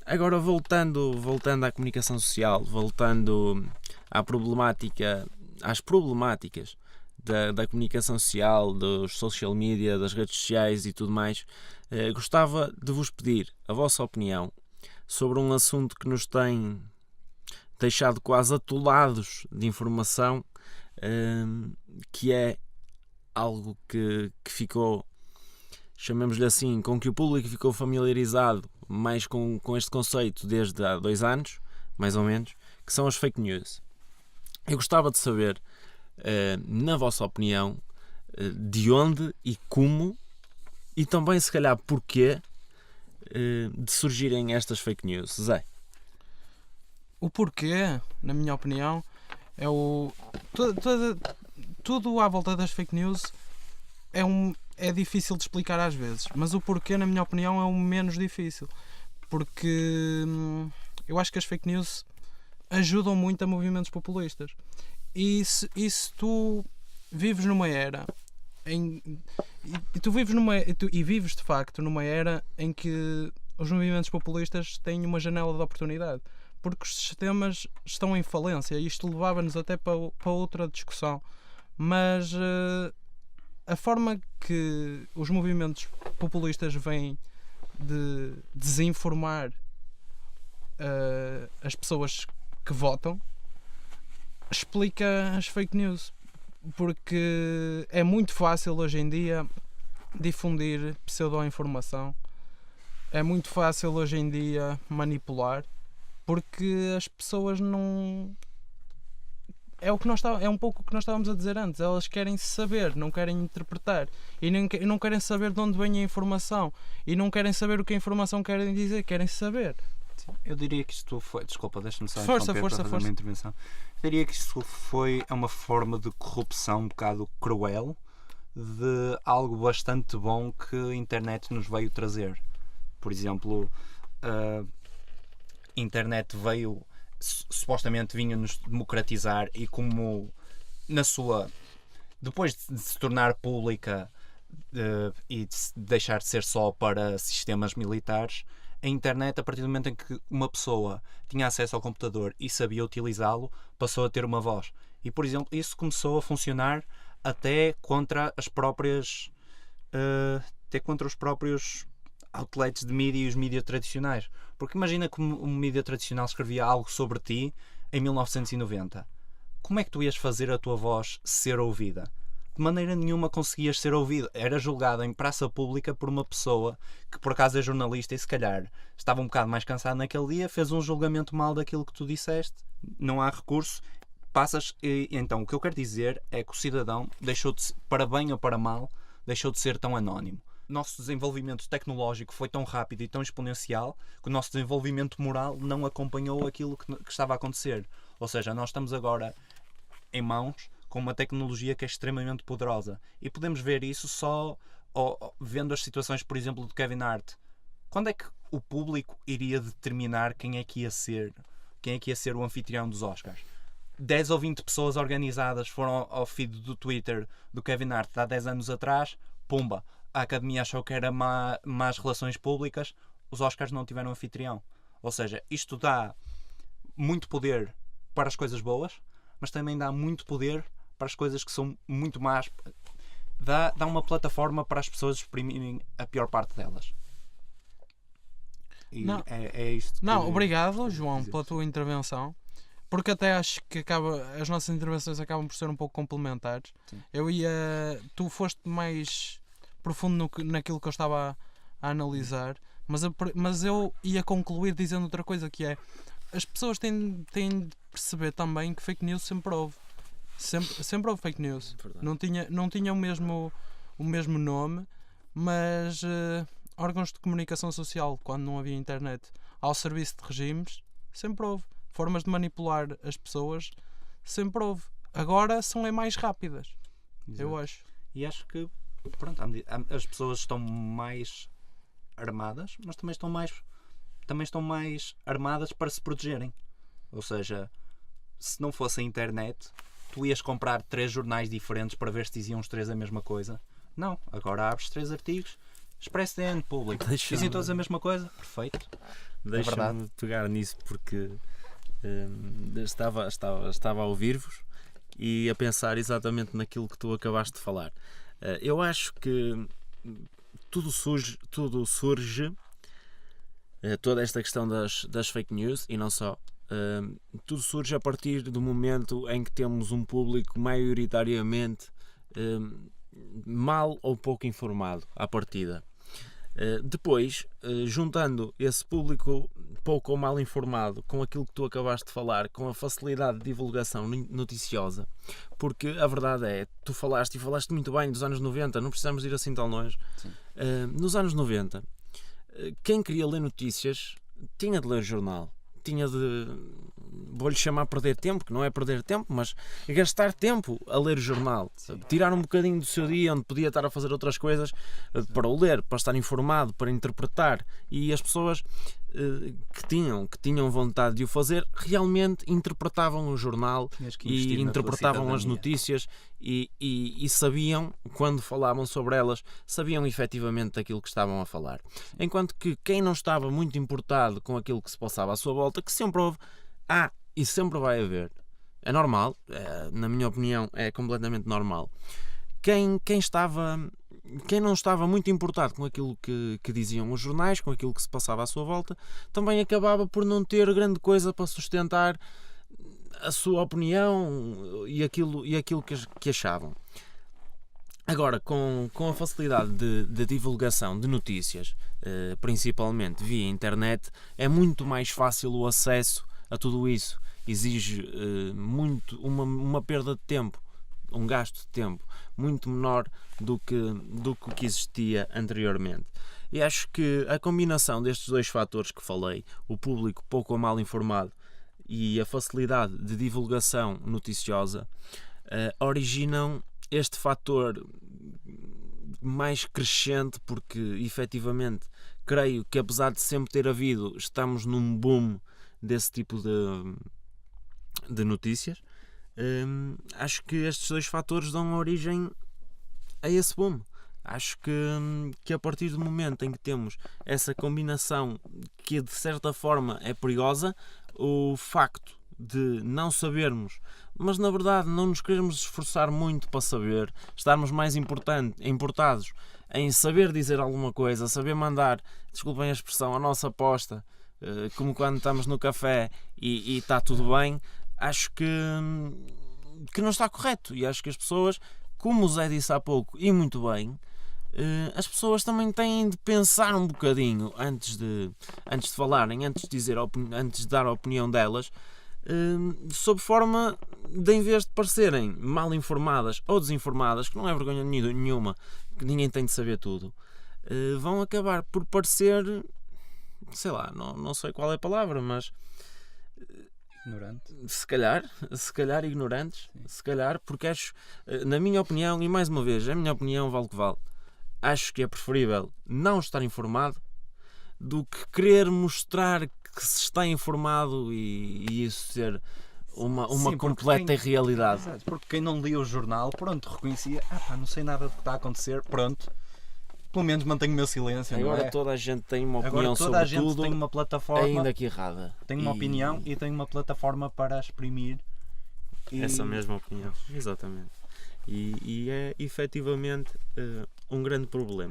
Agora voltando à comunicação social, voltando às problemáticas da comunicação social, dos social media, das redes sociais e tudo mais, gostava de vos pedir a vossa opinião sobre um assunto que nos tem deixado quase atolados de informação, que é algo que ficou, chamemos-lhe assim, com que o público ficou familiarizado mais com este conceito desde há 2 anos, mais ou menos, que são as fake news. Eu gostava de saber, na vossa opinião, de onde e como, e também se calhar porquê, de surgirem estas fake news. Zé? O porquê, na minha opinião, é o... Tudo à volta das fake news é difícil de explicar às vezes, mas o porquê, na minha opinião, é o menos difícil, porque eu acho que as fake news ajudam muito a movimentos populistas, e se tu vives numa era e vives de facto numa era em que os movimentos populistas têm uma janela de oportunidade, porque os sistemas estão em falência, e isto levava-nos até para outra discussão, mas a forma que os movimentos populistas vêm de desinformar as pessoas que votam explica as fake news, porque é muito fácil hoje em dia difundir pseudo-informação, é muito fácil hoje em dia manipular, porque as pessoas não... É um pouco o que nós estávamos a dizer antes. Elas querem saber, não querem interpretar, e não querem saber de onde vem a informação, e não querem saber o que a informação quer dizer, querem saber. Sim, eu diria que isto foi... Desculpa, deixa-me só Força. uma intervenção. Eu diria que isto é uma forma de corrupção um bocado cruel de algo bastante bom que a internet nos veio trazer. Por exemplo, a internet veio... supostamente vinha-nos democratizar, e como depois de se tornar pública e de deixar de ser só para sistemas militares, a internet, a partir do momento em que uma pessoa tinha acesso ao computador e sabia utilizá-lo, passou a ter uma voz. E, por exemplo, isso começou a funcionar até contra as próprias os próprios outlets de mídia e os mídias tradicionais. Porque imagina que um mídia tradicional escrevia algo sobre ti em 1990. Como é que tu ias fazer a tua voz ser ouvida? De maneira nenhuma conseguias ser ouvido. Era julgado em praça pública por uma pessoa que por acaso é jornalista e se calhar estava um bocado mais cansado naquele dia, fez um julgamento mal daquilo que tu disseste, não há recurso, passas. E então o que eu quero dizer é que o cidadão deixou de, para bem ou para mal, deixou de ser tão anónimo. O nosso desenvolvimento tecnológico foi tão rápido e tão exponencial que o nosso desenvolvimento moral não acompanhou aquilo que estava a acontecer. Ou seja, nós estamos agora em mãos com uma tecnologia que é extremamente poderosa, e podemos ver isso só vendo as situações, por exemplo, do Kevin Hart. Quando é que o público iria determinar quem é que ia ser o anfitrião dos Oscars? 10 ou 20 pessoas organizadas foram ao feed do Twitter do Kevin Hart há 10 anos atrás, pumba, a Academia achou que era más relações públicas, os Oscars não tiveram anfitrião. Ou seja, isto dá muito poder para as coisas boas, mas também dá muito poder para as coisas que são muito más. Dá uma plataforma para as pessoas exprimirem a pior parte delas. E não, é isto que... Não, obrigado, João, pela tua intervenção. Porque até acho que as nossas intervenções acabam por ser um pouco complementares. Sim. Tu foste mais profundo naquilo que eu estava a analisar, mas eu ia concluir dizendo outra coisa, que é: as pessoas têm de perceber também que fake news sempre houve. Sempre houve fake news. Não tinha o mesmo nome, mas órgãos de comunicação social, quando não havia internet, ao serviço de regimes, sempre houve. Formas de manipular as pessoas, sempre houve. Agora são mais rápidas. Exato. Eu acho. E acho que, pronto, as pessoas estão mais armadas, mas também estão mais armadas para se protegerem. Ou seja, se não fosse a internet, tu ias comprar 3 jornais diferentes para ver se diziam os 3 a mesma coisa. Não, agora abres 3 artigos Expresso DN público. Dizem todos a mesma coisa? Perfeito. Deixa-me pegar nisso porque estava a ouvir-vos e a pensar exatamente naquilo que tu acabaste de falar. Eu acho que tudo surge, toda esta questão das fake news e não só, tudo surge a partir do momento em que temos um público maioritariamente mal ou pouco informado à partida. Depois, juntando esse público pouco ou mal informado com aquilo que tu acabaste de falar, com a facilidade de divulgação noticiosa, porque a verdade é, tu falaste muito bem dos anos 90, não precisamos ir assim tão longe. Nos anos 90, quem queria ler notícias tinha de ler o jornal, tinha de, vou-lhe chamar perder tempo, que não é perder tempo, mas gastar tempo a ler o jornal. Sim. Tirar um bocadinho do seu dia onde podia estar a fazer outras coisas para o ler, para estar informado, para interpretar. E as pessoas que tinham vontade de o fazer realmente interpretavam o jornal e interpretavam as notícias e sabiam, quando falavam sobre elas, sabiam efetivamente daquilo que estavam a falar. Enquanto que quem não estava muito importado com aquilo que se passava à sua volta, que sempre houve, e sempre vai haver, é normal, na minha opinião é completamente normal, quem não estava muito importado com aquilo que diziam os jornais, com aquilo que se passava à sua volta, também acabava por não ter grande coisa para sustentar a sua opinião e aquilo que achavam. Agora, com a facilidade de divulgação de notícias, principalmente via internet, é muito mais fácil o acesso a tudo isso. Exige muito uma perda de tempo, um gasto de tempo muito menor do que existia anteriormente. E acho que a combinação destes dois fatores que falei, o público pouco ou mal informado e a facilidade de divulgação noticiosa, originam este fator mais crescente, porque efetivamente creio que, apesar de sempre ter havido, estamos num boom desse tipo de notícias. Acho que estes dois fatores dão origem a esse boom. Acho que a partir do momento em que temos essa combinação, que de certa forma é perigosa, o facto de não sabermos, mas na verdade não nos queremos esforçar muito para saber, estarmos mais importados em saber dizer alguma coisa, saber mandar, desculpem a expressão, a nossa aposta, como quando estamos no café e está tudo bem. Acho que não está correto, e acho que as pessoas, como o Zé disse há pouco, e muito bem, as pessoas também têm de pensar um bocadinho antes de falarem, antes de dar a opinião delas, sob forma de, em vez de parecerem mal informadas ou desinformadas, que não é vergonha nenhuma, que ninguém tem de saber tudo, vão acabar por parecer, sei lá, não sei qual é a palavra, mas ignorante. Se calhar ignorantes. Sim. Se calhar, porque acho, na minha opinião, e mais uma vez, a minha opinião vale o que vale, acho que é preferível não estar informado do que querer mostrar que se está informado e isso ser uma completa irrealidade. Exato, porque quem não lia o jornal, pronto, reconhecia, não sei nada do que está a acontecer, pronto, pelo menos mantenho o meu silêncio. Agora toda a gente tem uma opinião sobre tudo, tem uma plataforma, ainda que errada. Tem uma opinião e tem uma plataforma para exprimir essa mesma opinião. Exatamente. E é efetivamente um grande problema.